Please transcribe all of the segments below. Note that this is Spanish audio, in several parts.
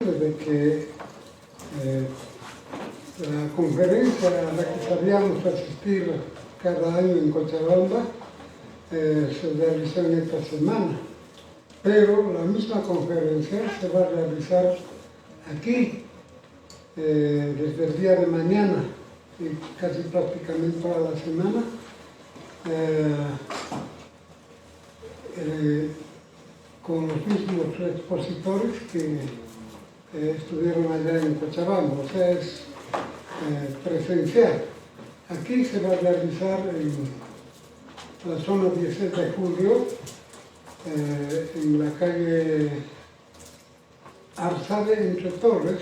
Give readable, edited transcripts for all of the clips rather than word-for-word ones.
De que la conferencia a la que sabíamos asistir cada año en Cochabamba se realizó en esta semana, pero la misma conferencia se va a realizar aquí desde el día de mañana y casi prácticamente toda la semana con los mismos expositores que estuvieron allá en Cochabamba, o sea, es presencial. Aquí se va a realizar en la zona 16 de julio, en la calle Arzade entre Torres.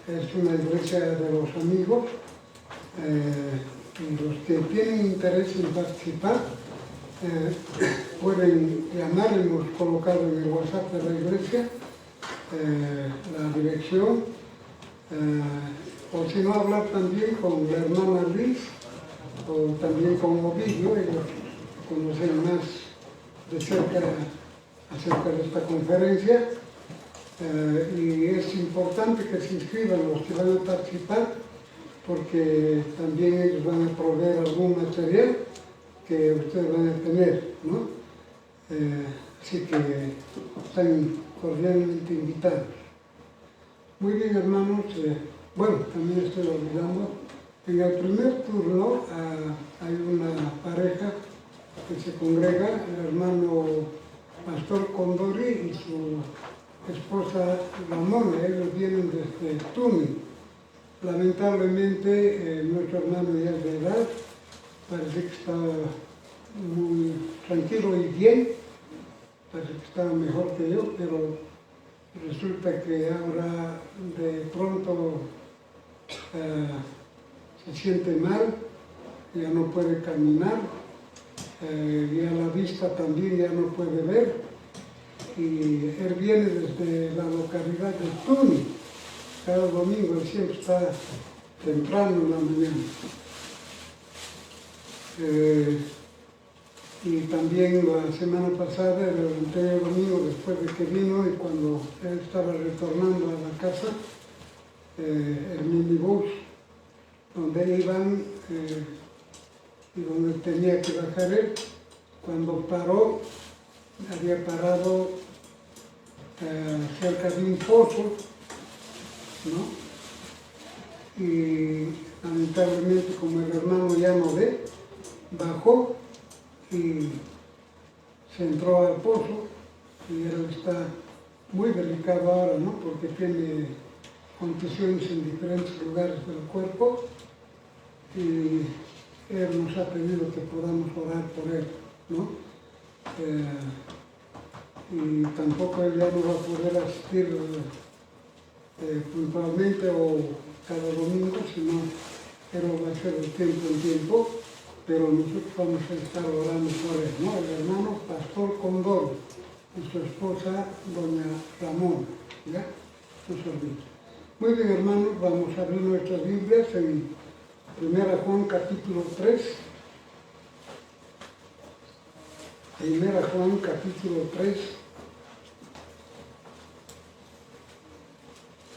Es una iglesia de los amigos, y los que tienen interés en participar pueden llamar. Hemos colocado en el WhatsApp de la iglesia la dirección, o si no, hablar también con la hermana Liz o también con Ovidio. Ellos conocen más de cerca acerca de esta conferencia, y es importante que se inscriban los que van a participar, porque también ellos van a proveer algún material que ustedes van a tener, ¿no? Así que están cordialmente invitados. Muy bien, hermanos. Bueno, también estoy olvidando, en el primer turno hay una pareja que se congrega, el hermano Pastor Condori y su esposa Ramona. Ellos vienen desde Tuni. Lamentablemente nuestro hermano ya es de edad, parece que está muy tranquilo y bien, parece que está mejor que yo, pero resulta que ahora de pronto se siente mal, ya no puede caminar, ya la vista también ya no puede ver, y él viene desde la localidad de Tuni. Cada domingo él siempre está temprano en la mañana. Y también la semana pasada, el anterior domingo, después de que vino y cuando él estaba retornando a la casa, el minibús donde iban y donde tenía que bajar él, cuando paró, había parado cerca de un pozo, ¿no? Y lamentablemente, como el hermano ya no ve, bajó y se entró al pozo, y él está muy delicado ahora, ¿no? Porque tiene contusiones en diferentes lugares del cuerpo, y él nos ha pedido que podamos orar por él, ¿no? Y tampoco él ya no va a poder asistir puntualmente o cada domingo, sino pero va a ser de tiempo en tiempo, pero nosotros vamos a estar orando por él, ¿no? El hermano Pastor Condor y su esposa doña Ramona, ¿ya? No se olviden. Muy bien, hermanos, vamos a abrir nuestras Biblias en 1 Juan capítulo 3. 1 Juan capítulo 3.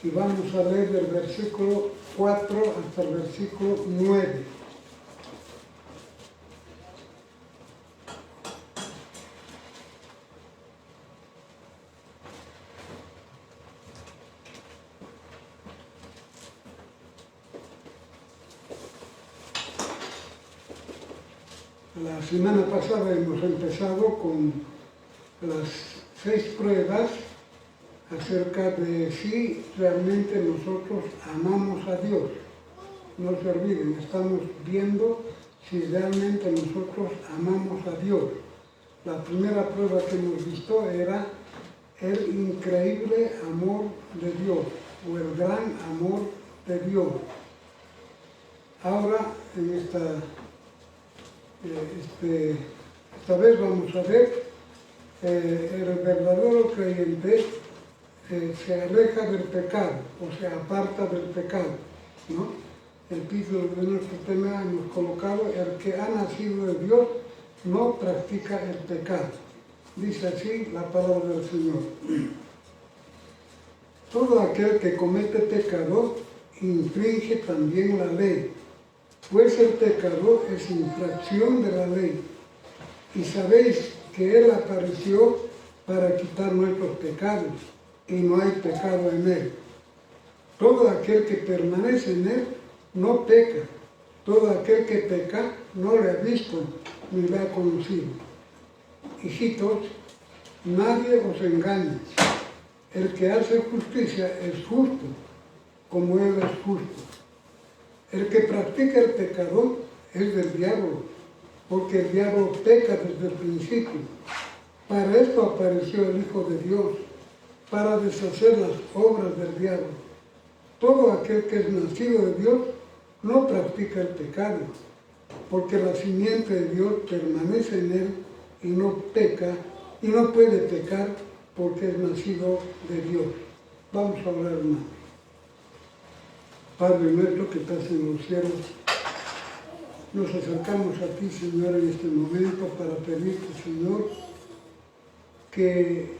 Y vamos a leer del versículo 4 hasta el versículo 9. La semana pasada hemos empezado con las 6 pruebas acerca de si realmente nosotros amamos a Dios. No se olviden, estamos viendo si realmente nosotros amamos a Dios. La primera prueba que hemos visto era el increíble amor de Dios, o el gran amor de Dios. Ahora, en esta vez vamos a ver el verdadero creyente se aleja del pecado, o se aparta del pecado, ¿no? El título de nuestro tema hemos colocado: el que ha nacido de Dios no practica el pecado. Dice así la palabra del Señor. Todo aquel que comete pecado infringe también la ley, pues el pecado es infracción de la ley. Y sabéis que Él apareció para quitar nuestros pecados, y no hay pecado en Él. Todo aquel que permanece en Él no peca. Todo aquel que peca no le ha visto ni le ha conocido. Hijitos, nadie os engañe. El que hace justicia es justo, como Él es justo. El que practica el pecado es del diablo, porque el diablo peca desde el principio. Para esto apareció el Hijo de Dios, para deshacer las obras del diablo. Todo aquel que es nacido de Dios no practica el pecado, porque la simiente de Dios permanece en él y no peca, y no puede pecar porque es nacido de Dios. Vamos a orar, hermanos. Padre nuestro que estás en los cielos, nos acercamos a ti, Señor, en este momento para pedirte, Señor, que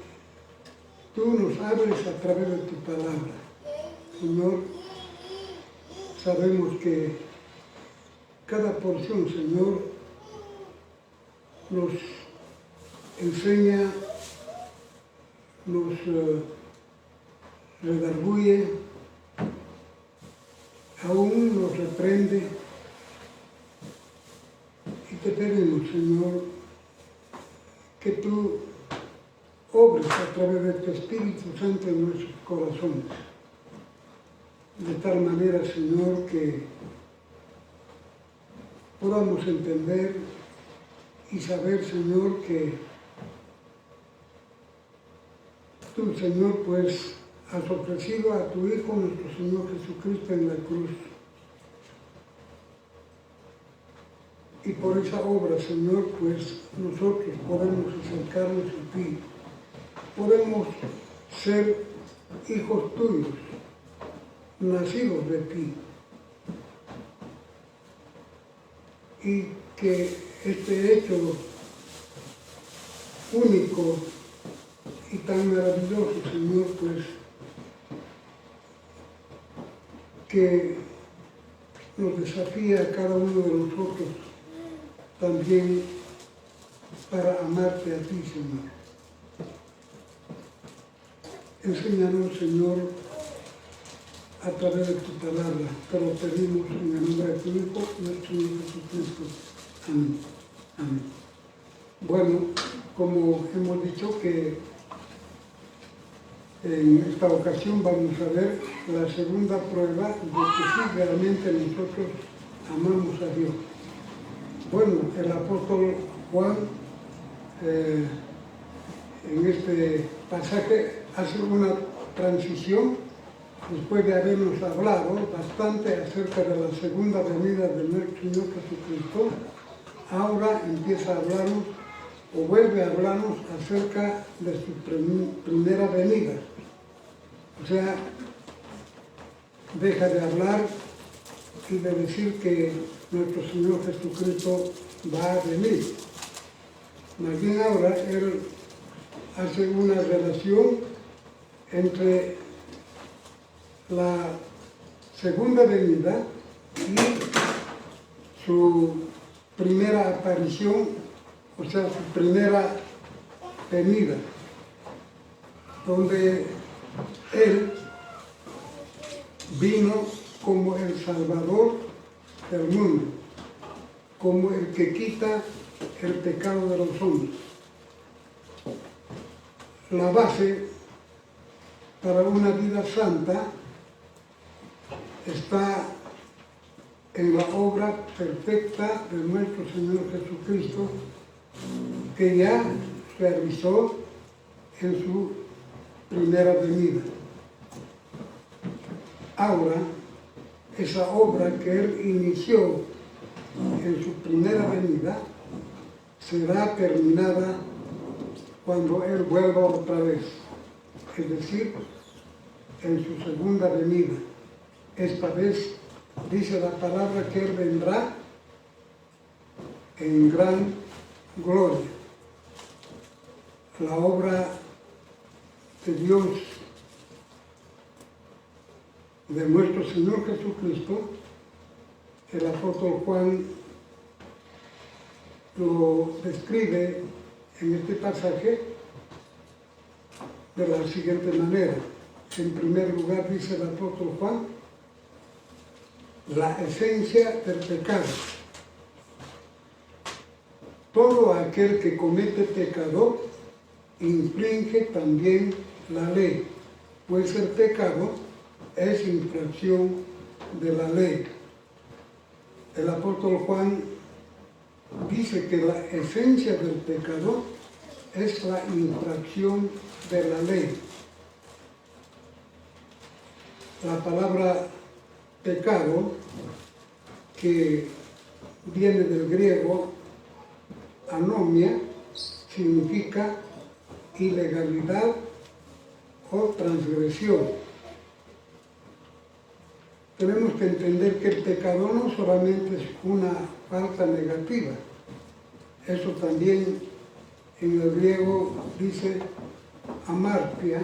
tú nos hables a través de tu palabra. Señor, sabemos que cada porción, Señor, nos enseña, nos redarguye, aún nos reprende, y te pedimos, Señor, que tú obres a través de tu Espíritu Santo en nuestros corazones, de tal manera, Señor, que podamos entender y saber, Señor, que tú, Señor, pues has ofrecido a tu Hijo, nuestro Señor Jesucristo, en la cruz. Y por esa obra, Señor, pues nosotros podemos acercarnos a ti. Podemos ser hijos tuyos, nacidos de ti. Y que este hecho único y tan maravilloso, Señor, pues que nos desafía a cada uno de nosotros también para amarte a ti, Señor. Enséñanos, Señor, a través de tu palabra. Te lo pedimos en el nombre de tu Hijo, nuestro Señor Jesucristo. Amén. Amén. Bueno, como hemos dicho que en esta ocasión vamos a ver la segunda prueba de que sí realmente nosotros amamos a Dios. Bueno, el apóstol Juan en este pasaje hace una transición después de habernos hablado bastante acerca de la segunda venida de nuestro Señor Jesucristo. Ahora empieza a hablarnos o vuelve a hablarnos acerca de su primera venida. O sea, deja de hablar y de decir que nuestro Señor Jesucristo va a venir. Más bien ahora Él hace una relación entre la segunda venida y su primera aparición, o sea, su primera venida, donde Él vino como el Salvador del mundo, como el que quita el pecado de los hombres. La base para una vida santa está en la obra perfecta de nuestro Señor Jesucristo, que ya realizó en su primera venida. Ahora, esa obra que Él inició en su primera venida será terminada cuando Él vuelva otra vez, es decir, en su segunda venida. Esta vez dice la palabra que Él vendrá en gran gloria. La obra de Dios de nuestro Señor Jesucristo, el apóstol Juan lo describe en este pasaje de la siguiente manera. En primer lugar, dice el apóstol Juan, la esencia del pecado. Todo aquel que comete pecado infringe también la ley, pues el pecado es infracción de la ley. El apóstol Juan dice que la esencia del pecado es la infracción de la ley. La palabra pecado, que viene del griego anomia, significa ilegalidad o transgresión. Tenemos que entender que el pecado no solamente es una falta negativa, eso también en el griego dice amartia,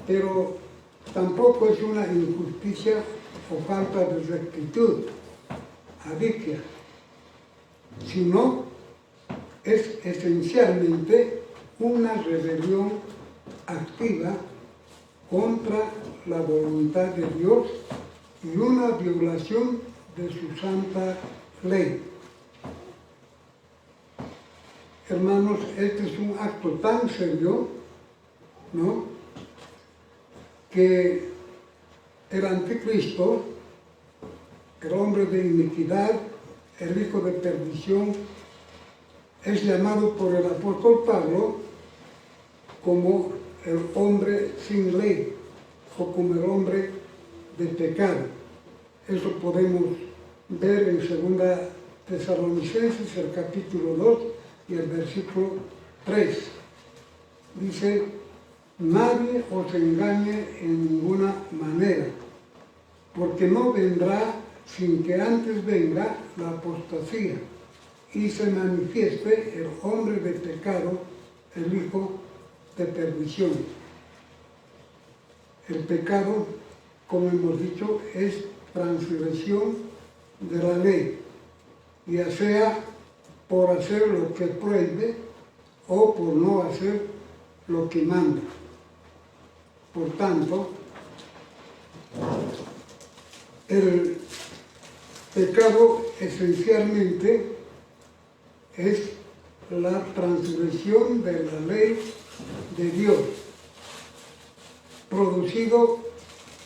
pero tampoco es una injusticia o falta de rectitud, adiquia, sino es esencialmente una rebelión activa contra la voluntad de Dios y una violación de su santa ley. Hermanos, este es un acto tan serio, ¿no?, que el anticristo, el hombre de iniquidad, el hijo de perdición, es llamado por el apóstol Pablo como el hombre sin ley o como el hombre de pecado. Eso podemos ver en 2 Tesalonicenses, el capítulo 2 y el versículo 3. Dice, nadie os engañe en ninguna manera, porque no vendrá sin que antes venga la apostasía y se manifieste el hombre de pecado, el hijo de perdición. El pecado, como hemos dicho, es transgresión de la ley, ya sea por hacer lo que prohíbe o por no hacer lo que manda. Por tanto, el pecado esencialmente es la transgresión de la ley de Dios, producido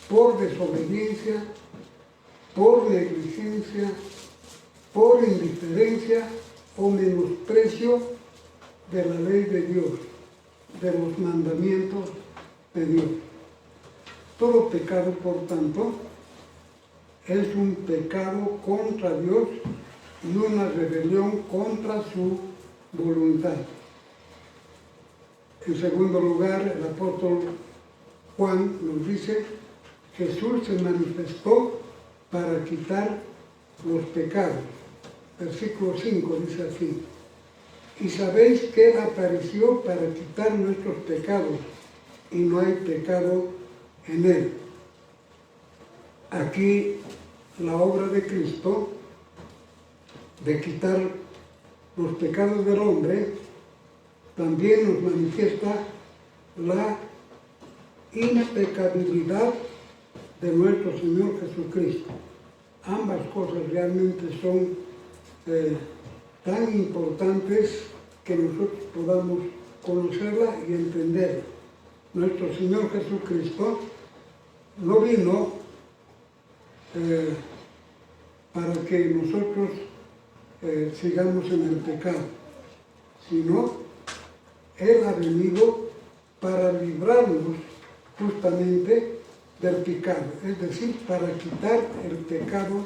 por desobediencia, por negligencia, por indiferencia o menosprecio de la ley de Dios, de los mandamientos de Dios. Todo pecado, por tanto, es un pecado contra Dios y una rebelión contra su voluntad. En segundo lugar, el apóstol Juan nos dice, Jesús se manifestó para quitar los pecados. Versículo 5 dice así, y sabéis que Él apareció para quitar nuestros pecados, y no hay pecado en Él. Aquí la obra de Cristo, de quitar los pecados del hombre, también nos manifiesta la impecabilidad de nuestro Señor Jesucristo. Ambas cosas realmente son tan importantes que nosotros podamos conocerla y entenderla. Nuestro Señor Jesucristo no vino para que nosotros sigamos en el pecado, sino Él ha venido para librarnos justamente del pecado, es decir, para quitar el pecado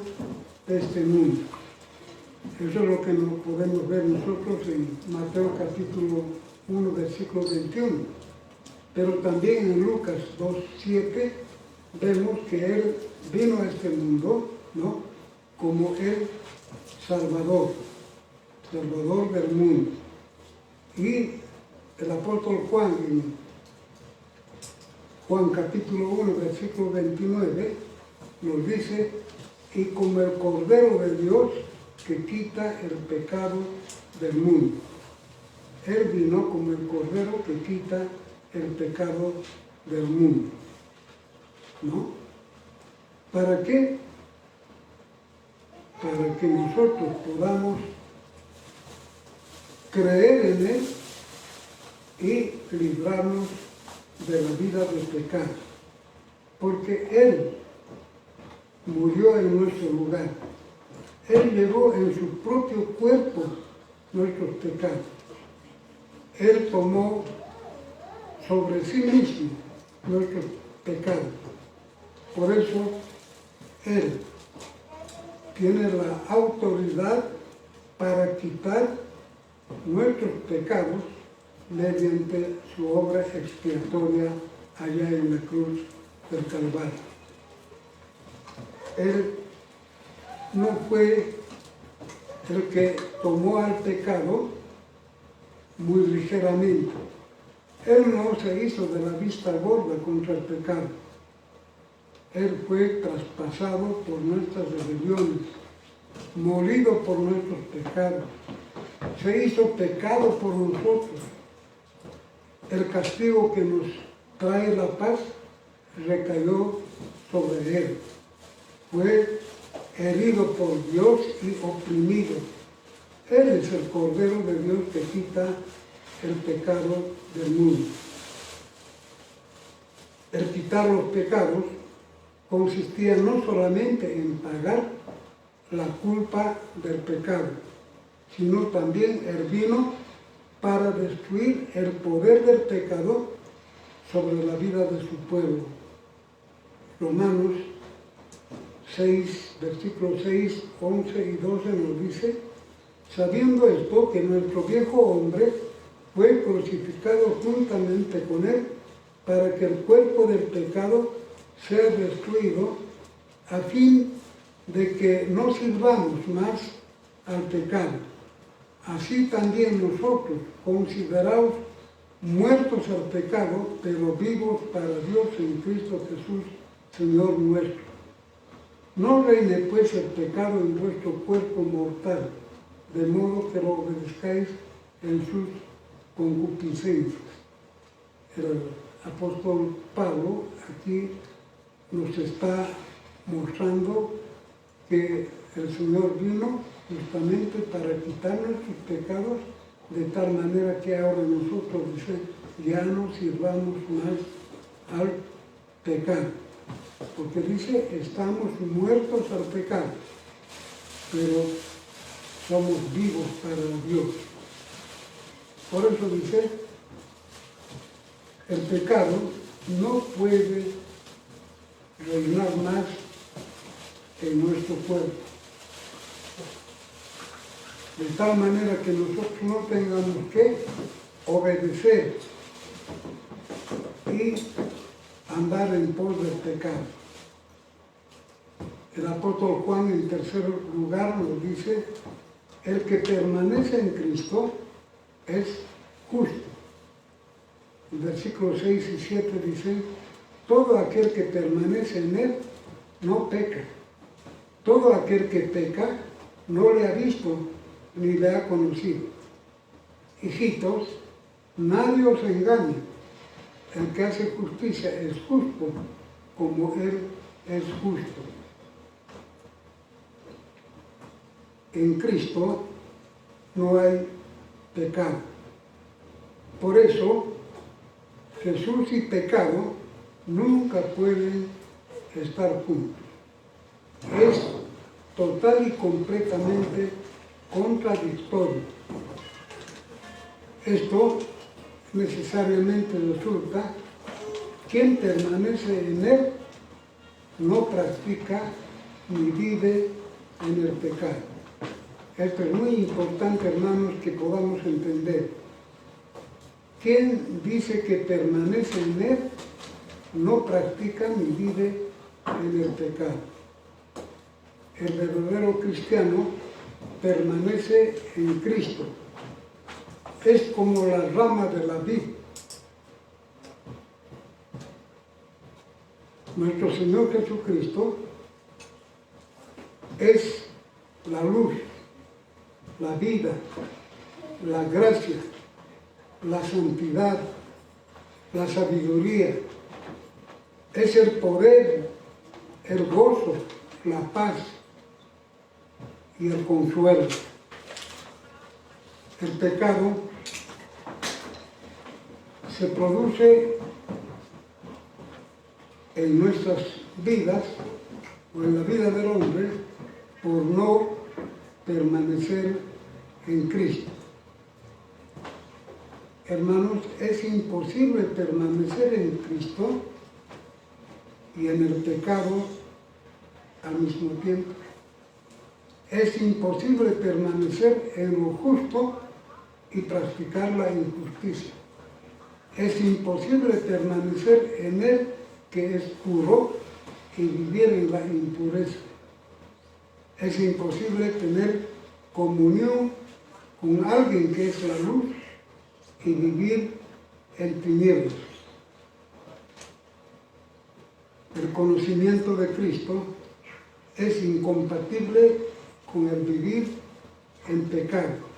de este mundo. Eso es lo que nos podemos ver nosotros en Mateo capítulo 1, versículo 21. Pero también en Lucas 2:7 vemos que Él vino a este mundo, ¿no?, como el Salvador del mundo. Y el apóstol Juan, en Juan capítulo 1, versículo 29, nos dice, y como el Cordero de Dios que quita el pecado del mundo. Él vino como el Cordero que quita el pecado del mundo. ¿No? ¿Para qué? Para que nosotros podamos creer en Él y librarnos de la vida del pecado. Porque Él murió en nuestro lugar. Él llevó en su propio cuerpo nuestros pecados. Él tomó sobre sí mismo nuestros pecados. Por eso, Él tiene la autoridad para quitar nuestros pecados mediante su obra expiatoria allá en la cruz del Calvario. Él no fue el que tomó al pecado muy ligeramente. Él no se hizo de la vista gorda contra el pecado. Él fue traspasado por nuestras rebeliones, molido por nuestros pecados. Se hizo pecado por nosotros. El castigo que nos trae la paz recayó sobre Él. Fue herido por Dios y oprimido. Él es el Cordero de Dios que quita el pecado del mundo. El quitar los pecados consistía no solamente en pagar la culpa del pecado, sino también Él vino para destruir el poder del pecado sobre la vida de su pueblo. Romanos 6, versículos 6, 11 y 12 nos dice, sabiendo esto que nuestro viejo hombre fue crucificado juntamente con Él para que el cuerpo del pecado sea destruido, a fin de que no sirvamos más al pecado. Así también nosotros, considerados muertos al pecado, pero vivos para Dios en Cristo Jesús, Señor nuestro. No reine pues el pecado en vuestro cuerpo mortal, de modo que lo obedezcáis en sus concupiscencias. El apóstol Pablo aquí nos está mostrando que el Señor vino justamente para quitar nuestros pecados, de tal manera que ahora nosotros, dice, ya no sirvamos más al pecado. Porque dice, estamos muertos al pecado, pero somos vivos para Dios. Por eso dice, el pecado no puede reinar más en nuestro cuerpo. De tal manera que nosotros no tengamos que obedecer y andar en pos del pecado. El apóstol Juan, en tercer lugar, nos dice, el que permanece en Cristo es justo. En versículos 6 y 7 dice, todo aquel que permanece en Él no peca. Todo aquel que peca no le ha visto ni le ha conocido. Hijitos, nadie os engañe. El que hace justicia es justo, como Él es justo. En Cristo no hay pecado. Por eso, Jesús y pecado nunca pueden estar juntos. Es total y completamente contradictorio. Esto necesariamente resulta, quien permanece en Él no practica ni vive en el pecado. Esto es muy importante, hermanos, que podamos entender. Quien dice que permanece en Él no practica ni vive en el pecado. El verdadero cristiano permanece en Cristo. Es como la rama de la vid. Nuestro Señor Jesucristo es la luz, la vida, la gracia, la santidad, la sabiduría. Es el poder, el gozo, la paz y el consuelo. El pecado se produce en nuestras vidas o en la vida del hombre por no permanecer en Cristo. Hermanos, es imposible permanecer en Cristo y en el pecado al mismo tiempo. Es imposible permanecer en lo justo y practicar la injusticia. Es imposible permanecer en Él, que es puro, y vivir en la impureza. Es imposible tener comunión con alguien que es la luz y vivir en tinieblas. El conocimiento de Cristo es incompatible con el vivir en pecado.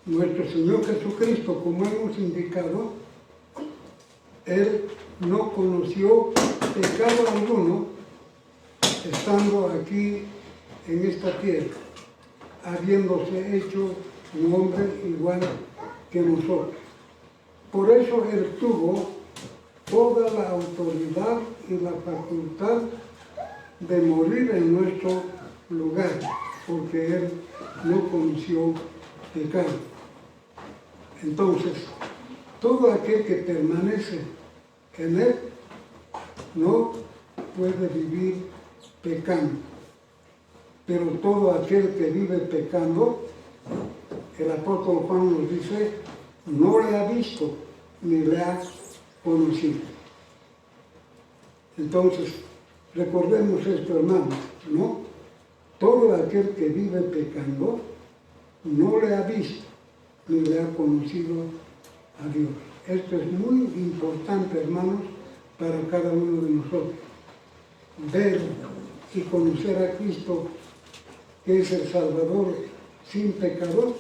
Nuestro Señor Jesucristo, como hemos indicado, Él no conoció pecado alguno estando aquí en esta tierra, habiéndose hecho un hombre igual que nosotros. Por eso Él tuvo toda la autoridad y la facultad de morir en nuestro lugar, porque Él no conoció pecado. Entonces, todo aquel que permanece en Él no puede vivir pecando. Pero todo aquel que vive pecando, el apóstol Juan nos dice, no le ha visto ni le ha conocido. Entonces, recordemos esto, hermanos, ¿no? Todo aquel que vive pecando no le ha visto ni le ha conocido a Dios. Esto es muy importante, hermanos, para cada uno de nosotros. Ver y conocer a Cristo, que es el Salvador sin pecador,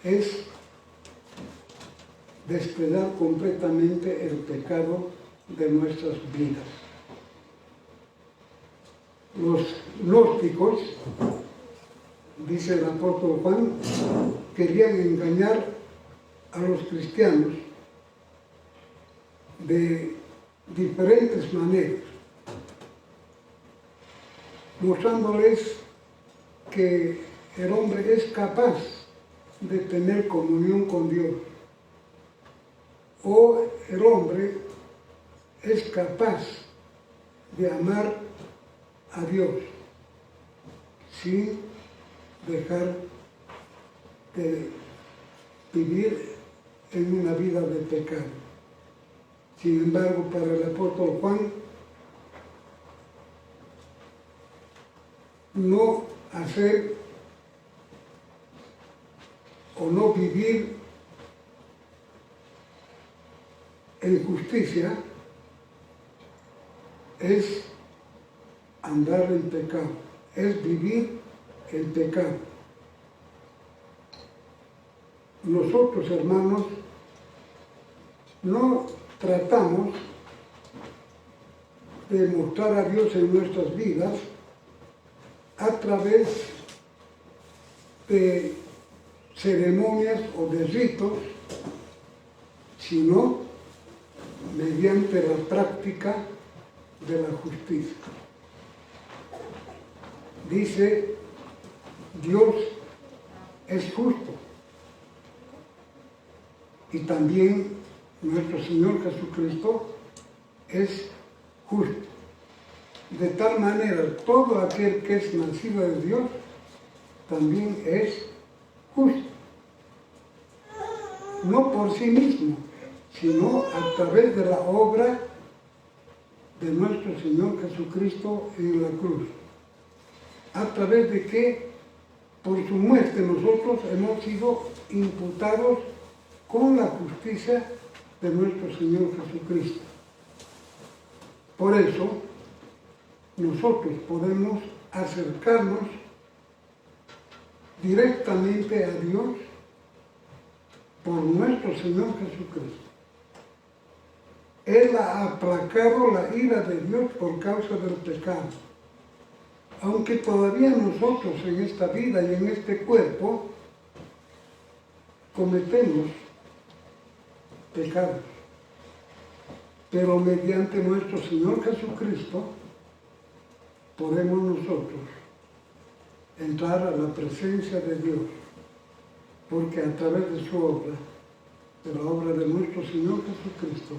es despedazar completamente el pecado de nuestras vidas. Los gnósticos, dice el apóstol Juan, querían engañar a los cristianos de diferentes maneras, mostrándoles que el hombre es capaz de tener comunión con Dios, o el hombre es capaz de amar a Dios sin dejar de vivir en una vida de pecado. Sin embargo, para el apóstol Juan, no hacer o no vivir en justicia es andar en pecado, es vivir en pecado. Nosotros, hermanos, no tratamos de mostrar a Dios en nuestras vidas a través de ceremonias o de ritos, sino mediante la práctica de la justicia. Dice, Dios es justo, y también nuestro Señor Jesucristo es justo. De tal manera, todo aquel que es nacido de Dios también es justo. No por sí mismo, sino a través de la obra de nuestro Señor Jesucristo en la cruz. A través de que, por su muerte, nosotros hemos sido imputados con la justicia de nuestro Señor Jesucristo. Por eso, nosotros podemos acercarnos directamente a Dios por nuestro Señor Jesucristo. Él ha aplacado la ira de Dios por causa del pecado. Aunque todavía nosotros en esta vida y en este cuerpo cometemos pecados, pero mediante nuestro Señor Jesucristo podemos nosotros entrar a la presencia de Dios, porque a través de su obra, de la obra de nuestro Señor Jesucristo,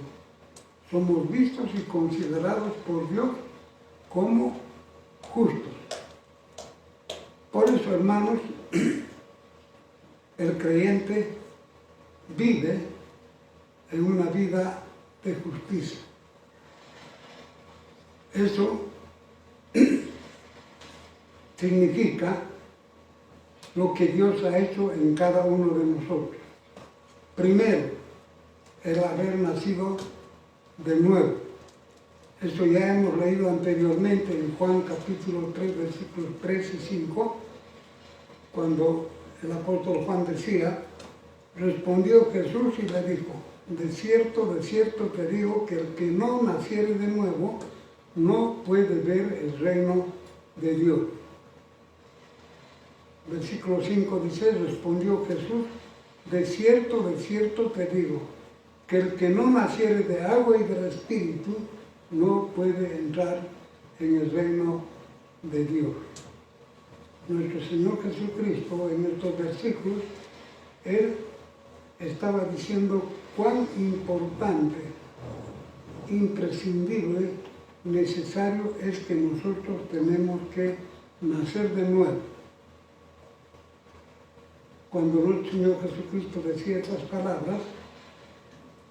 somos vistos y considerados por Dios como justos. Por eso, hermanos, el creyente vive en una vida de justicia. Eso significa lo que Dios ha hecho en cada uno de nosotros. Primero, el haber nacido de nuevo. Eso ya hemos leído anteriormente en Juan capítulo 3, versículos 3 y 5, cuando el apóstol Juan decía, respondió Jesús y le dijo, de cierto te digo que el que no naciere de nuevo no puede ver el reino de Dios. Versículo 5 dice, respondió Jesús, de cierto te digo, que el que no naciere de agua y del Espíritu no puede entrar en el reino de Dios. Nuestro Señor Jesucristo, en estos versículos, Él estaba diciendo cuán importante, imprescindible, necesario es que nosotros tenemos que nacer de nuevo. Cuando nuestro Señor Jesucristo decía estas palabras,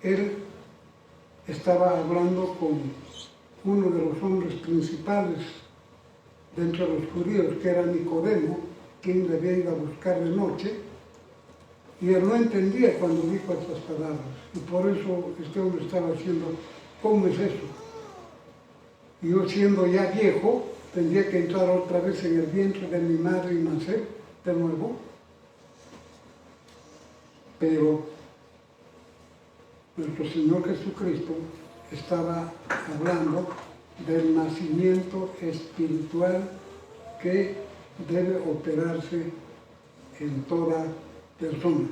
Él estaba hablando con uno de los hombres principales dentro de los judíos, que era Nicodemo, quien le había ido a buscar de noche, y él no entendía cuando dijo estas palabras, y por eso este hombre estaba diciendo, ¿cómo es eso? Yo siendo ya viejo, tendría que entrar otra vez en el vientre de mi madre y nacer de nuevo. Pero nuestro Señor Jesucristo estaba hablando del nacimiento espiritual que debe operarse en toda persona.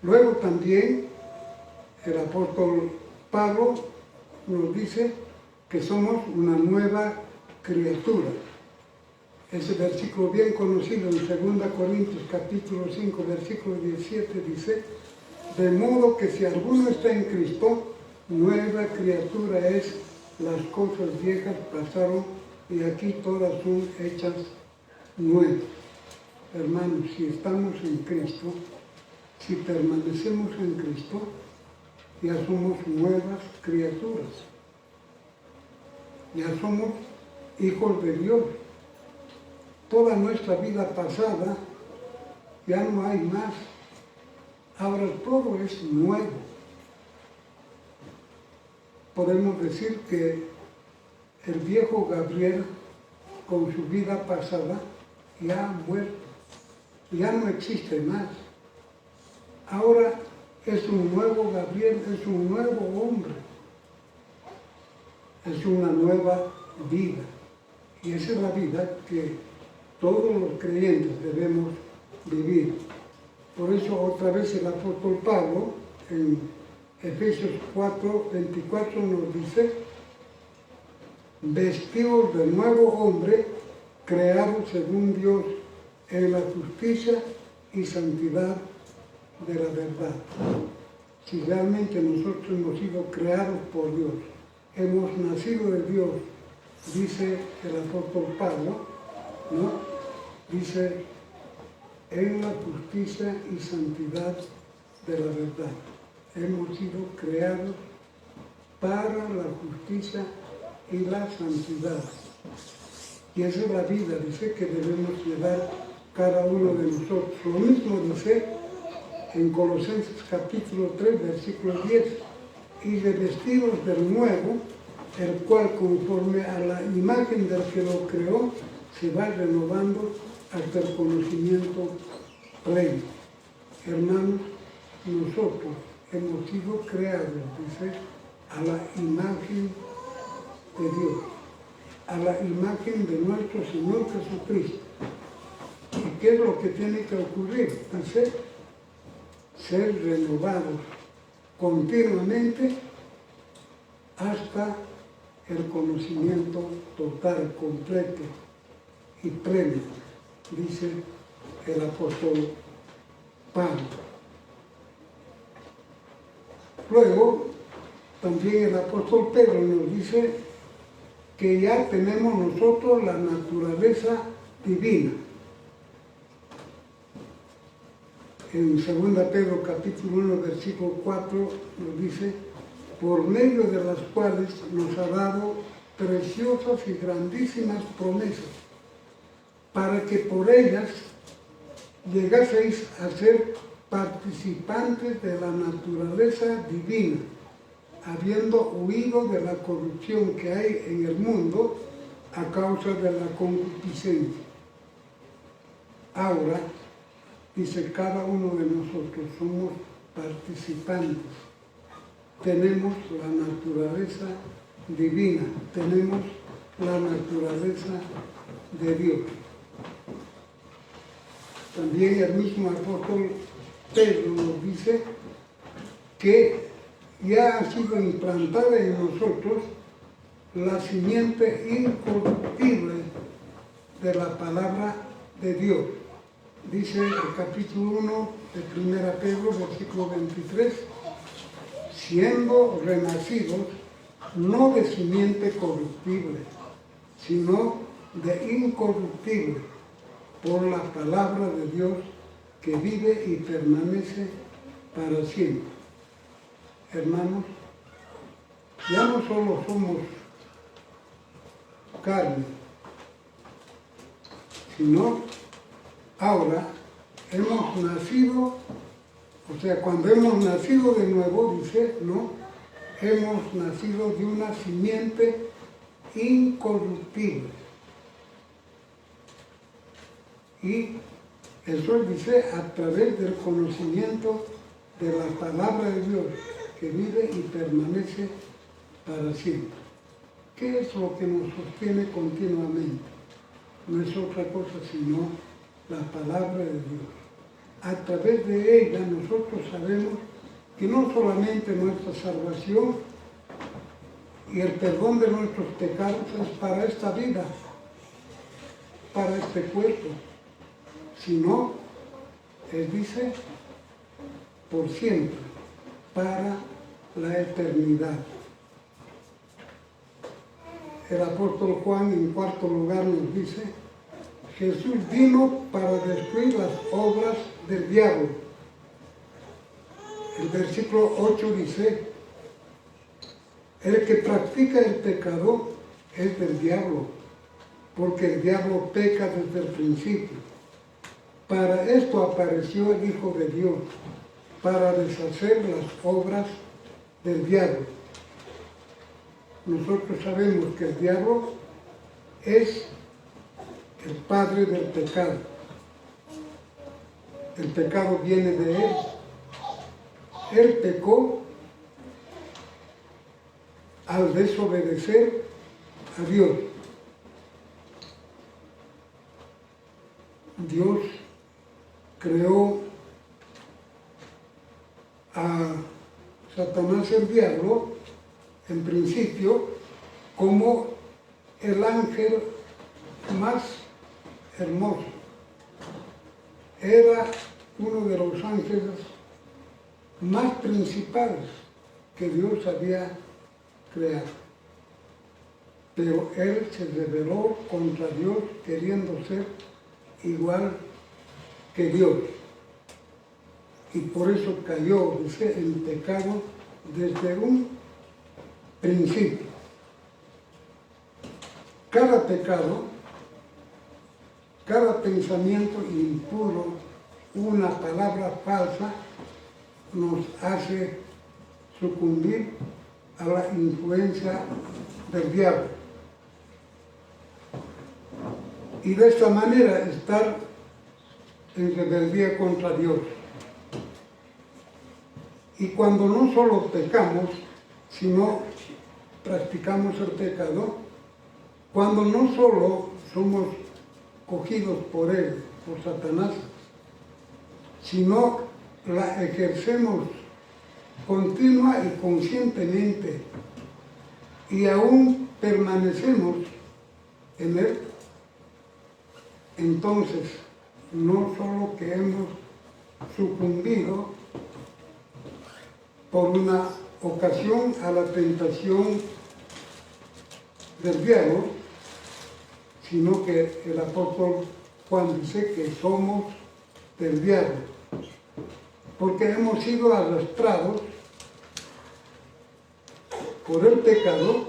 Luego también el apóstol Pablo nos dice que somos una nueva criatura. Ese versículo bien conocido en 2 Corintios capítulo 5, versículo 17 dice, de modo que si alguno está en Cristo, nueva criatura es, las cosas viejas pasaron y aquí todas son hechas nuevas. Hermanos, si estamos en Cristo, si permanecemos en Cristo, ya somos nuevas criaturas. Ya somos hijos de Dios. Toda nuestra vida pasada ya no hay más. Ahora todo es nuevo. Podemos decir que el viejo Gabriel, con su vida pasada, ya ha muerto. Ya no existe más. Ahora es un nuevo Gabriel, es un nuevo hombre. Es una nueva vida. Y esa es la vida que todos los creyentes debemos vivir. Por eso otra vez el apóstol Pablo en Efesios 4, 24 nos dice, vestidos de nuevo hombre, creado según Dios en la justicia y santidad de la verdad. Si realmente nosotros hemos sido creados por Dios, hemos nacido de Dios, dice el apóstol Pablo, ¿no? Dice, en la justicia y santidad de la verdad. Hemos sido creados para la justicia y la santidad. Y esa es la vida, dice, que debemos llevar cada uno de nosotros. Lo mismo dice en Colosenses capítulo 3, versículo 10, y de vestidos del nuevo, el cual conforme a la imagen del que lo creó, se va renovando hasta el conocimiento pleno. Hermanos, nosotros hemos sido creados, dice, a la imagen de Dios, a la imagen de nuestro Señor Jesucristo. ¿Y qué es lo que tiene que ocurrir? Dice, ser renovados continuamente hasta el conocimiento total, completo y pleno, dice el apóstol Pablo. Luego, también el apóstol Pedro nos dice que ya tenemos nosotros la naturaleza divina. En 2 Pedro capítulo 1, versículo 4 nos dice, por medio de las cuales nos ha dado preciosas y grandísimas promesas, para que por ellas llegaseis a ser participantes de la naturaleza divina, habiendo huido de la corrupción que hay en el mundo a causa de la concupiscencia. Ahora, dice, cada uno de nosotros somos participantes. Tenemos la naturaleza divina, tenemos la naturaleza de Dios. También el mismo apóstol Pedro nos dice que ya ha sido implantada en nosotros la simiente incorruptible de la palabra de Dios. Dice el capítulo 1 de 1 Pedro, versículo 23, siendo renacidos no de simiente corruptible, sino de incorruptible, por la palabra de Dios que vive y permanece para siempre. Hermanos, ya no solo somos carne, sino ahora hemos nacido, o sea, cuando hemos nacido de nuevo, dice, no, hemos nacido de una simiente incorruptible. Y eso dice a través del conocimiento de la palabra de Dios, que vive y permanece para siempre. ¿Qué es lo que nos sostiene continuamente? No es otra cosa sino la palabra de Dios. A través de ella nosotros sabemos que no solamente nuestra salvación y el perdón de nuestros pecados es para esta vida, para este cuerpo, sino, él dice, por siempre, para la eternidad. El apóstol Juan, en cuarto lugar, nos dice, Jesús vino para destruir las obras del diablo. El versículo 8 dice, el que practica el pecado es del diablo, porque el diablo peca desde el principio. Para esto apareció el Hijo de Dios, para deshacer las obras del diablo. Nosotros sabemos que el diablo es el padre del pecado. El pecado viene de él. Él pecó al desobedecer a Dios. Dios creó a Satanás, el diablo, en principio, como el ángel más hermoso. Era uno de los ángeles más principales que Dios había creado. Pero él se rebeló contra Dios queriendo ser igual que Dios. Y por eso cayó, dice, en pecado desde un principio. Cada pecado, cada pensamiento impuro, una palabra falsa, nos hace sucumbir a la influencia del diablo. Y de esta manera estar en rebeldía contra Dios. Y cuando no solo pecamos, sino practicamos el pecado, cuando no solo somos cogidos por él, por Satanás, sino la ejercemos continua y conscientemente y aún permanecemos en él, entonces no solo que hemos sucumbido por una ocasión a la tentación del diablo, sino que el apóstol Juan dice que somos del diablo, porque hemos sido arrastrados por el pecado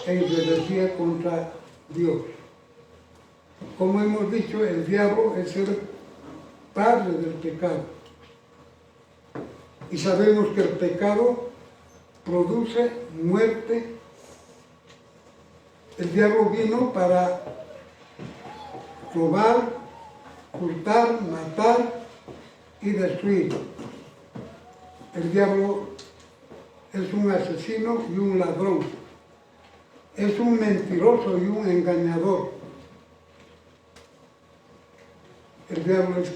en rebeldía contra Dios. Como hemos dicho, el diablo es el padre del pecado. Y sabemos que el pecado produce muerte. El diablo vino para robar, hurtar, matar y destruir. El diablo es un asesino y un ladrón. Es un mentiroso y un engañador. El diablo es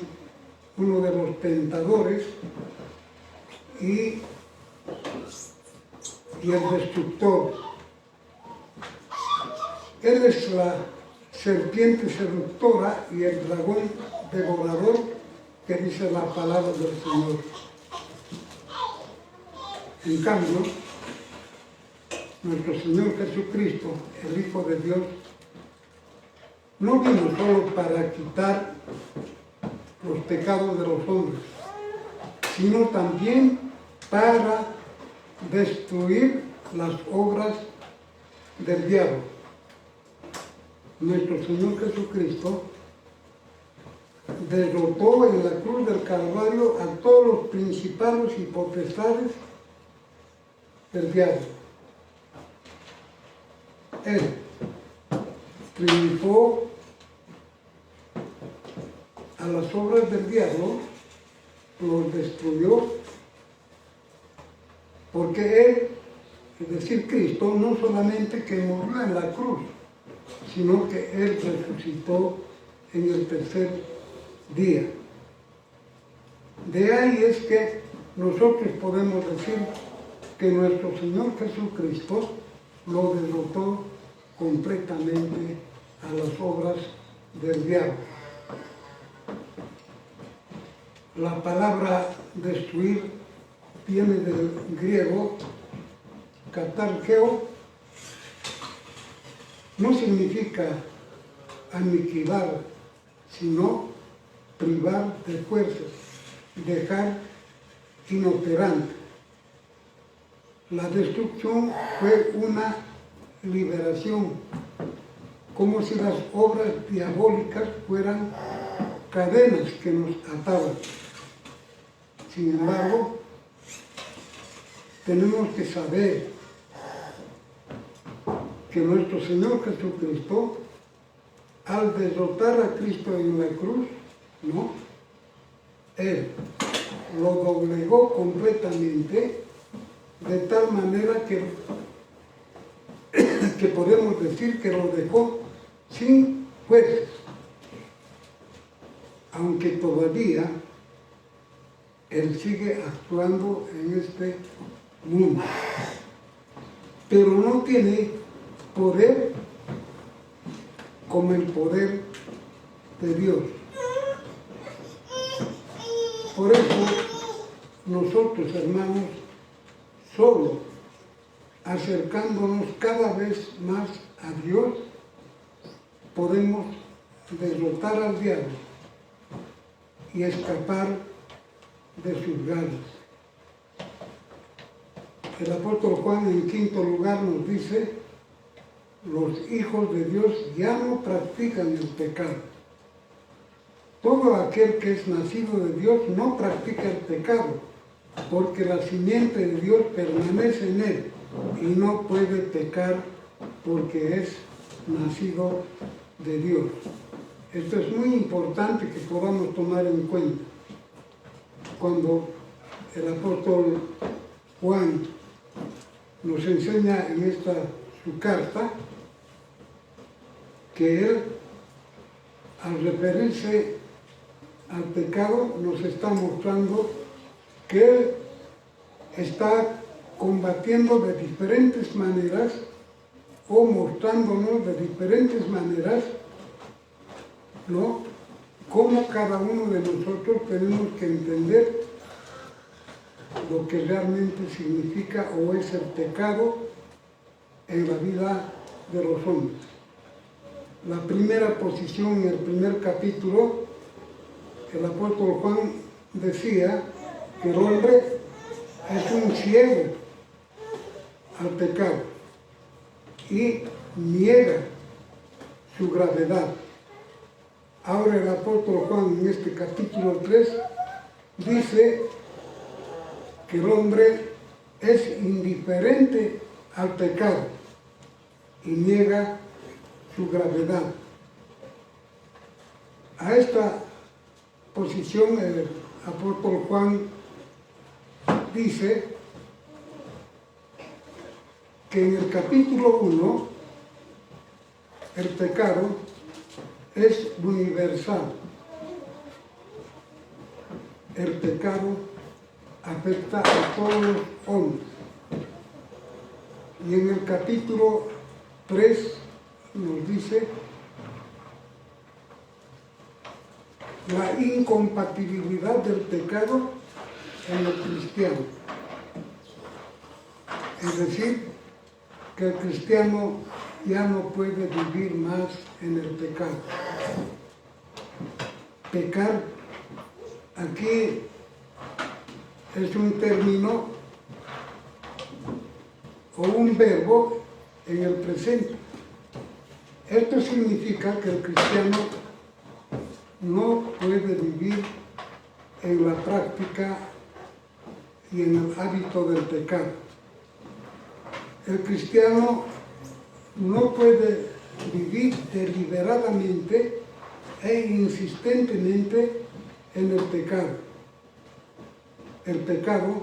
uno de los tentadores y el destructor. Él es la serpiente seductora y el dragón devorador que dice la palabra del Señor. En cambio, nuestro Señor Jesucristo, el Hijo de Dios, no vino solo para quitar los pecados de los hombres, sino también para destruir las obras del diablo. Nuestro Señor Jesucristo derrotó en la cruz del Calvario a todos los principados y potestades del diablo. Él triunfó a las obras del diablo, los destruyó, porque Él, es decir, Cristo, no solamente que murió en la cruz, sino que Él resucitó en el tercer día. De ahí es que nosotros podemos decir que nuestro Señor Jesucristo lo derrotó completamente a las obras del diablo. La palabra destruir viene del griego katarkeo. No significa aniquilar, sino privar de fuerzas, dejar inoperante. La destrucción fue una liberación, como si las obras diabólicas fueran cadenas que nos ataban. Sin embargo, tenemos que saber que nuestro Señor Jesucristo, al derrotar a Cristo en la cruz, ¿no?, Él lo doblegó completamente, de tal manera que podemos decir que lo dejó sin fuerzas, aunque todavía Él sigue actuando en este mundo, pero no tiene poder como el poder de Dios. Por eso nosotros, hermanos, solo acercándonos cada vez más a Dios, podemos derrotar al diablo y escapar de sus garras. El apóstol Juan, en quinto lugar, nos dice: los hijos de Dios ya no practican el pecado. Todo aquel que es nacido de Dios no practica el pecado, porque la simiente de Dios permanece en él y no puede pecar porque es nacido de Dios. Esto es muy importante que podamos tomar en cuenta. Cuando el apóstol Juan nos enseña en esta su carta que él, al referirse al pecado, nos está mostrando que él está combatiendo de diferentes maneras o mostrándonos de diferentes maneras, ¿no?, cómo cada uno de nosotros tenemos que entender lo que realmente significa o es el pecado en la vida de los hombres. La primera posición en el primer capítulo, el apóstol Juan decía que el hombre es un ciego al pecado y niega su gravedad. Ahora el apóstol Juan en este capítulo 3 dice que el hombre es indiferente al pecado y niega su gravedad. A esta posición el apóstol Juan dice que en el capítulo 1 el pecado es universal. El pecado afecta a todos los hombres. Y en el capítulo 3 nos dice la incompatibilidad del pecado en el cristiano. Es decir, que el cristiano ya no puede vivir más en el pecado. Pecar aquí es un término o un verbo en el presente. Esto significa que el cristiano no puede vivir en la práctica y en el hábito del pecado. El cristiano no puede vivir deliberadamente e insistentemente en el pecado. El pecado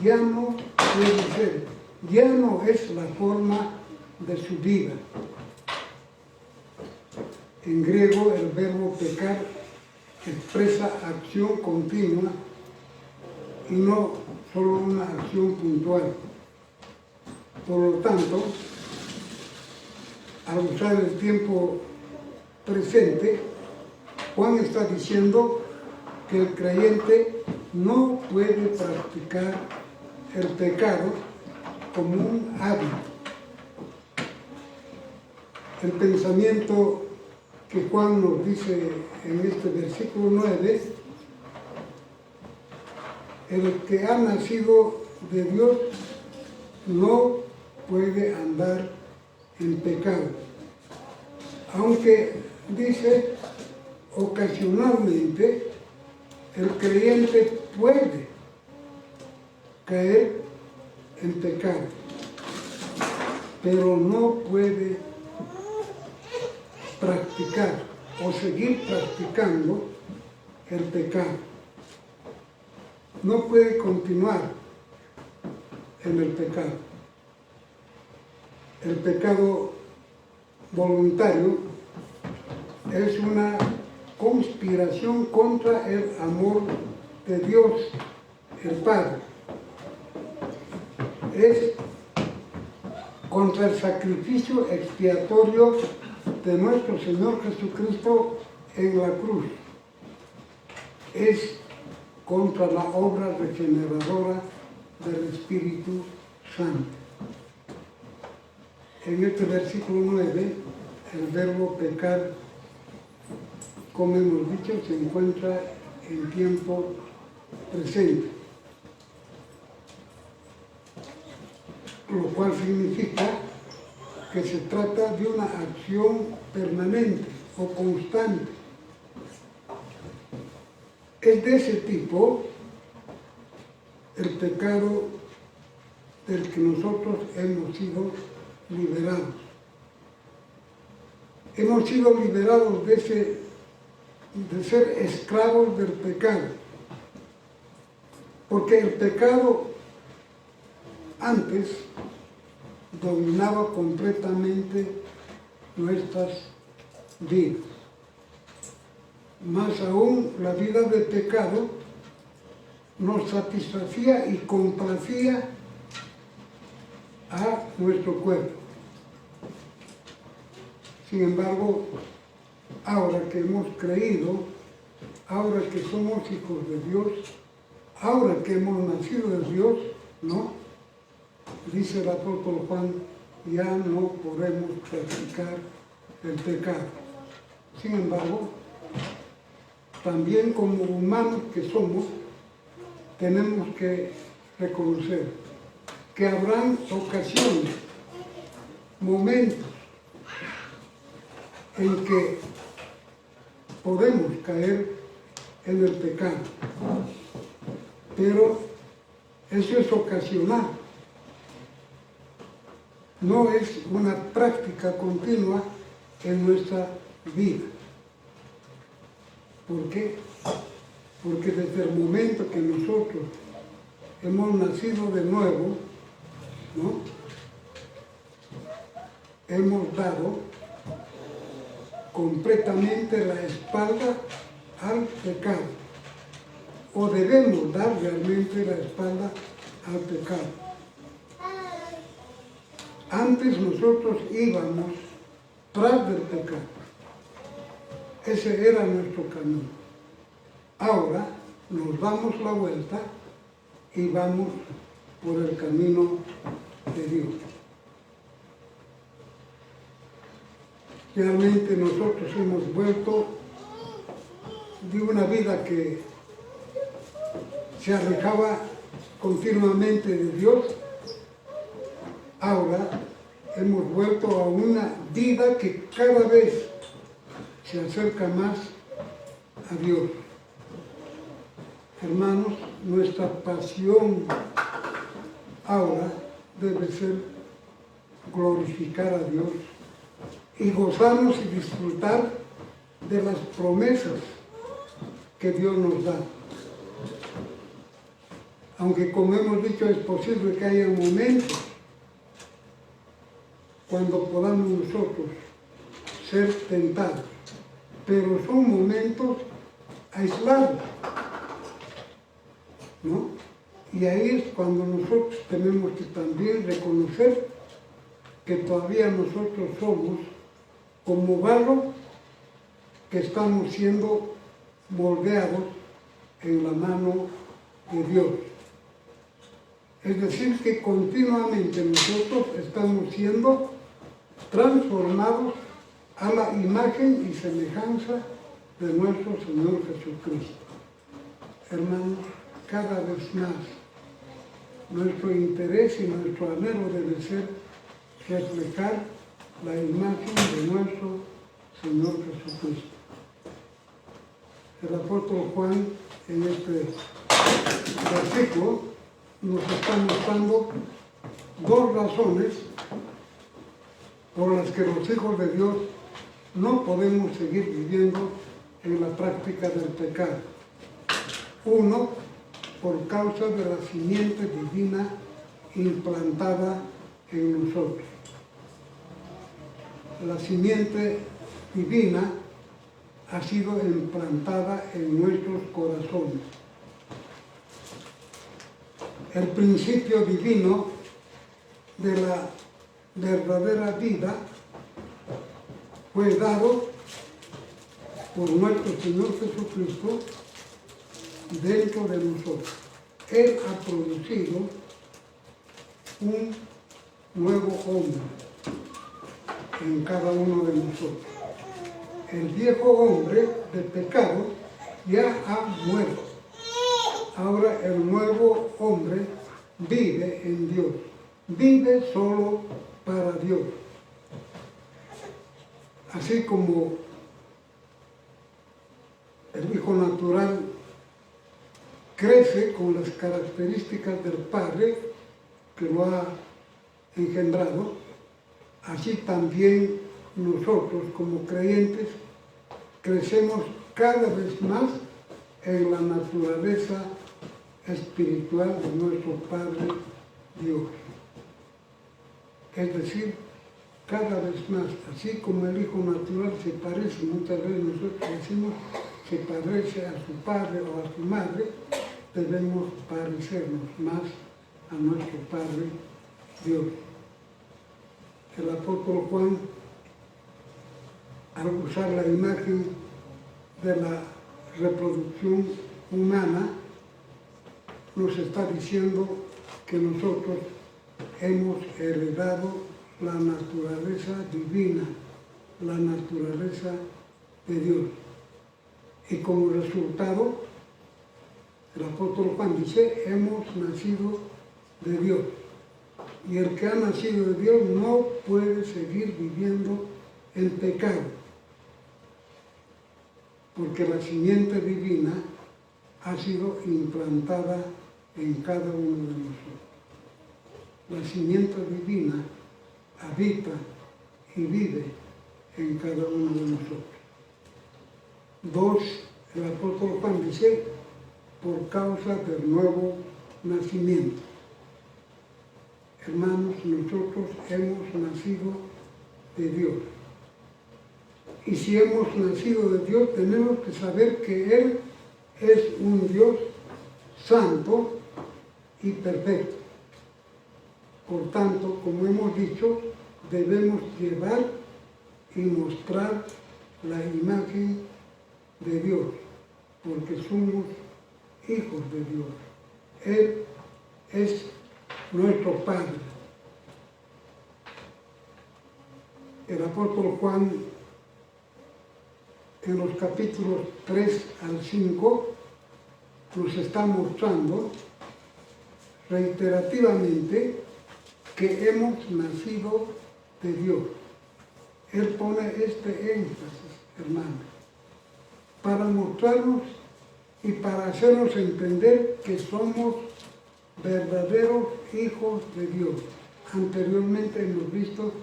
ya no puede ser, ya no es la forma de su vida. En griego el verbo pecar expresa acción continua y no solo una acción puntual. Por lo tanto, al usar el tiempo presente, Juan está diciendo que el creyente no puede practicar el pecado como un hábito. El pensamiento que Juan nos dice en este versículo 9, el que ha nacido de Dios no puede andar en pecado, aunque dice ocasionalmente el creyente puede caer en pecado, pero no puede practicar o seguir practicando el pecado. No puede continuar en el pecado. El pecado voluntario es una conspiración contra el amor de Dios, el Padre. Es contra el sacrificio expiatorio de nuestro Señor Jesucristo en la cruz. Es contra la obra regeneradora del Espíritu Santo. En este versículo 9, el verbo pecar, como hemos dicho, se encuentra en tiempo presente, lo cual significa que se trata de una acción permanente o constante. Es de ese tipo el pecado del que nosotros hemos sido liberados. Hemos sido liberados de ser esclavos del pecado, porque el pecado antes dominaba completamente nuestras vidas. Más aún, la vida de pecado nos satisfacía y complacía a nuestro cuerpo. Sin embargo, ahora que hemos creído, ahora que somos hijos de Dios, ahora que hemos nacido de Dios, ¿no? Dice el apóstol Juan, ya no podemos practicar el pecado. Sin embargo, también como humanos que somos, tenemos que reconocer que habrán ocasiones, momentos en que podemos caer en el pecado, pero eso es ocasional, no es una práctica continua en nuestra vida. ¿Por qué? Porque desde el momento que nosotros hemos nacido de nuevo, ¿no? Hemos dado completamente la espalda al pecado, o debemos dar realmente la espalda al pecado. Antes nosotros íbamos tras del pecado, ese era nuestro camino. Ahora nos damos la vuelta y vamos por el camino de Dios. Realmente nosotros hemos vuelto de una vida que se alejaba continuamente de Dios. Ahora hemos vuelto a una vida que cada vez se acerca más a Dios. Hermanos, nuestra pasión ahora debe ser glorificar a Dios y gozarnos y disfrutar de las promesas que Dios nos da. Aunque, como hemos dicho, es posible que haya momentos cuando podamos nosotros ser tentados, pero son momentos aislados, ¿no? Y ahí es cuando nosotros tenemos que también reconocer que todavía nosotros somos como barro que estamos siendo moldeados en la mano de Dios. Es decir, que continuamente nosotros estamos siendo transformados a la imagen y semejanza de nuestro Señor Jesucristo. Hermanos, cada vez más nuestro interés y nuestro anhelo debe ser reflejar la imagen de nuestro Señor Jesucristo. El apóstol Juan en este versículo nos está mostrando dos razones por las que los hijos de Dios no podemos seguir viviendo en la práctica del pecado. Uno, por causa de la simiente divina implantada en nosotros. La simiente divina ha sido implantada en nuestros corazones. El principio divino de la verdadera vida fue dado por nuestro Señor Jesucristo dentro de nosotros. Él ha producido un nuevo hombre en cada uno de nosotros. El viejo hombre de pecado ya ha muerto. Ahora el nuevo hombre vive en Dios. Vive solo para Dios. Así como el hijo natural crece con las características del Padre que lo ha engendrado, así también nosotros como creyentes crecemos cada vez más en la naturaleza espiritual de nuestro Padre Dios. Es decir, cada vez más, así como el hijo natural se parece, muchas veces nosotros decimos, se parece a su padre o a su madre, debemos parecernos más a nuestro Padre Dios. El apóstol Juan, al usar la imagen de la reproducción humana, nos está diciendo que nosotros hemos heredado la naturaleza divina, la naturaleza de Dios. Y como resultado, el apóstol Juan dice, hemos nacido de Dios. Y el que ha nacido de Dios no puede seguir viviendo en pecado, porque la simiente divina ha sido implantada en cada uno de nosotros. La simiente divina habita y vive en cada uno de nosotros. 2, el apóstol Juan dice, por causa del nuevo nacimiento. Hermanos, nosotros hemos nacido de Dios. Y si hemos nacido de Dios, tenemos que saber que Él es un Dios santo y perfecto. Por tanto, como hemos dicho, debemos llevar y mostrar la imagen de Dios, porque somos hijos de Dios. Él es nuestro Padre. El apóstol Juan, en los capítulos 3 al 5, nos está mostrando reiterativamente que hemos nacido de Dios. Él pone este énfasis, hermanos, para mostrarnos y para hacernos entender que somos verdaderos hijos de Dios. Anteriormente hemos visto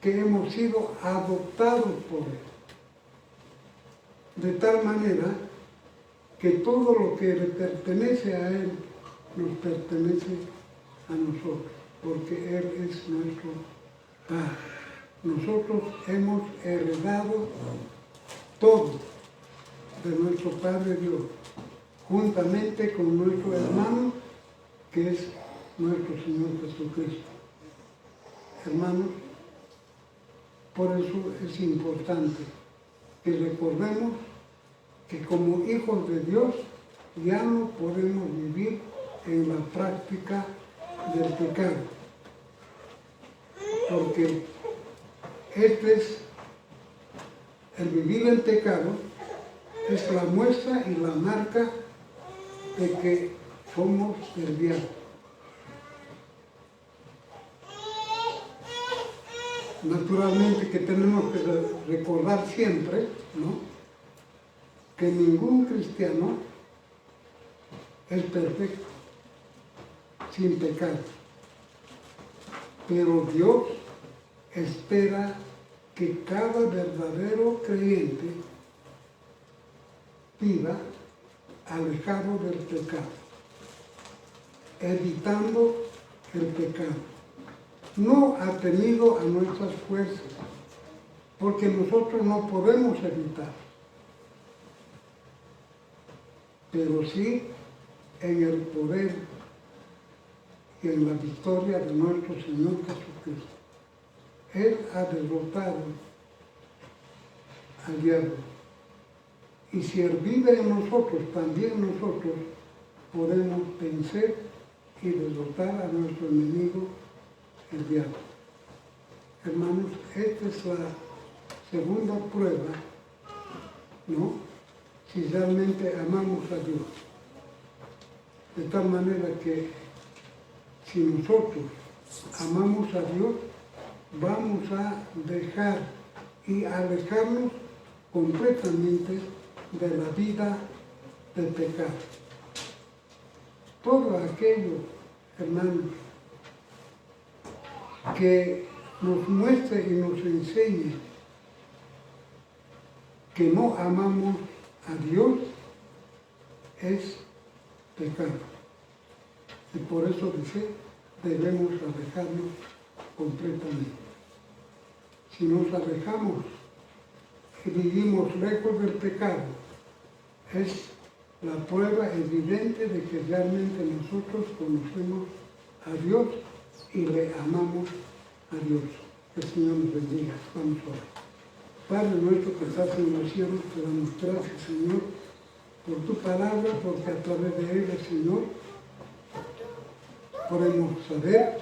que hemos sido adoptados por Él. De tal manera que todo lo que le pertenece a Él nos pertenece a nosotros, porque Él es nuestro Padre. Nosotros hemos heredado todo de nuestro Padre Dios, juntamente con nuestro hermano, que es nuestro Señor Jesucristo. Hermanos, por eso es importante que recordemos que como hijos de Dios ya no podemos vivir en la práctica del pecado, porque este es el vivir en pecado, es la muestra y la marca de que somos del diablo. Naturalmente que tenemos que recordar siempre, ¿no?, que ningún cristiano es perfecto, sin pecado. Pero Dios espera que cada verdadero creyente viva alejado del pecado, evitando el pecado, no atenido a nuestras fuerzas, porque nosotros no podemos evitar, pero sí en el poder y en la victoria de nuestro Señor Jesucristo. Él ha derrotado al diablo. Y si Él vive en nosotros, también nosotros podemos vencer y derrotar a nuestro enemigo, el diablo. Hermanos, esta es la segunda prueba, ¿no?, si realmente amamos a Dios. De tal manera que si nosotros amamos a Dios, vamos a dejar y alejarnos completamente de la vida de pecado. todo aquello, hermanos, que nos muestre y nos enseñe que no amamos a Dios es pecado. Y por eso dice, debemos alejarnos completamente. Si nos alejamos y vivimos lejos del pecado, es la prueba evidente de que realmente nosotros conocemos a Dios y le amamos a Dios. Que el Señor nos bendiga. Vamos a orar. Padre nuestro que estás en los cielos, te damos gracias, Señor, por tu palabra, porque a través de ella, Señor, podemos saber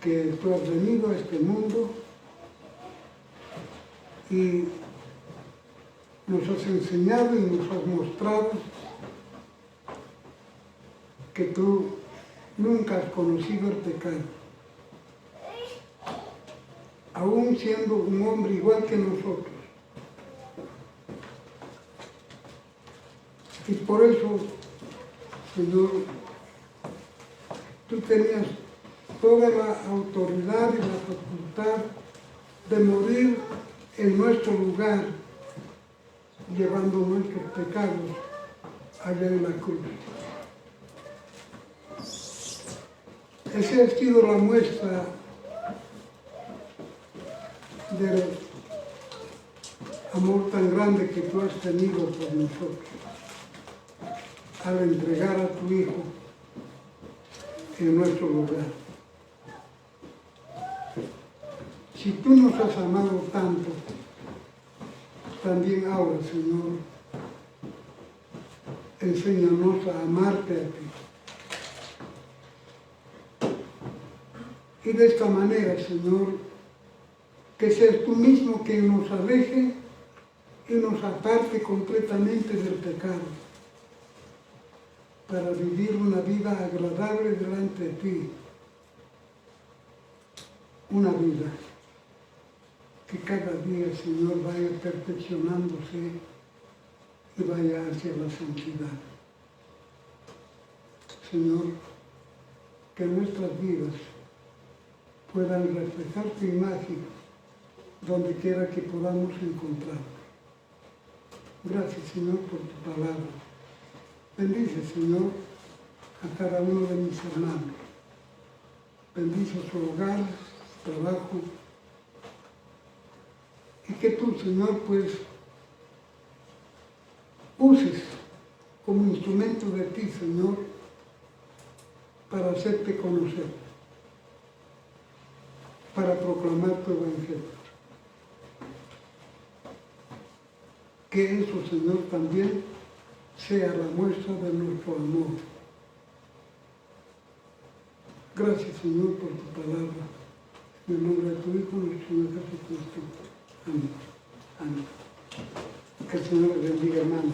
que tú has venido a este mundo y nos has enseñado y nos has mostrado que tú nunca has conocido el pecado. Aún siendo un hombre igual que nosotros. Y por eso, Señor, tú tenías toda la autoridad y la facultad de morir en nuestro lugar, llevando nuestros pecados allá en la cruz. Esa ha sido la muestra del amor tan grande que tú has tenido por nosotros, al entregar a tu Hijo en nuestro lugar. Si tú nos has amado tanto, también ahora, Señor, enséñanos a amarte a ti. Y de esta manera, Señor, que seas tú mismo quien nos aleje y nos aparte completamente del pecado, para vivir una vida agradable delante de ti, una vida que cada día, Señor, vaya perfeccionándose y vaya hacia la santidad. Señor, que nuestras vidas puedan reflejar tu imagen donde quiera que podamos encontrarnos. Gracias, Señor, por tu palabra. Bendice, Señor, a cada uno de mis hermanos. Bendice su hogar, su trabajo. Y que tú, Señor, pues, uses como instrumento de ti, Señor, para hacerte conocer, para proclamar tu evangelio. Que eso, Señor, también sea la muestra de nuestro amor. Gracias, Señor, por tu palabra. En el nombre de tu Hijo, nuestro Señor Jesucristo. Amén. Amén. Que el Señor les bendiga, hermanos.